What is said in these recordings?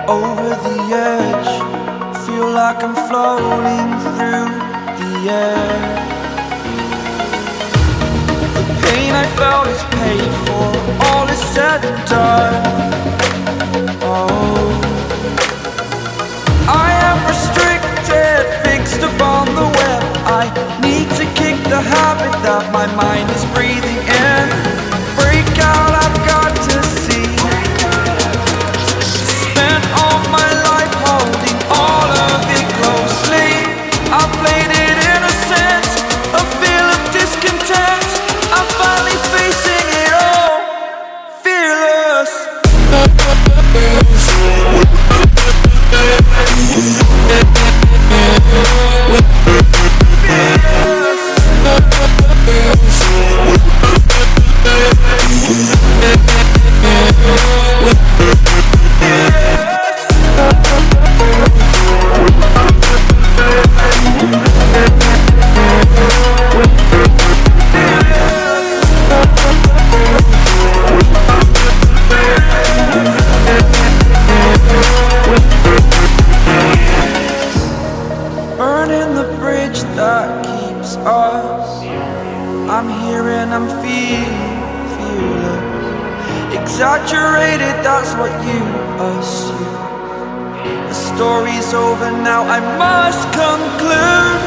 over the edge. Feel like I'm floating through the air. The pain I felt is paid for, all is said and done. Oh, I am restricted, fixed upon the web. I need to kick the habit that my mind is breathing in. Break out, I've got to see. Spent all my life holding all of it closely. I played it innocent, a feel of discontent. I'm finally facing it all, fearless. Burning the bridge that keeps us. I'm here and I'm feeling fearless. Exaggerated, that's what you assume. The story's over now, I must conclude.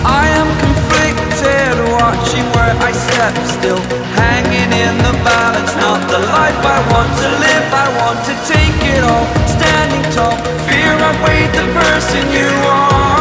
I am conflicted, watching where I step still, hanging in the balance. Not the life I want to live, I want to take it all. Standing tall, fear I've weighed the person you are.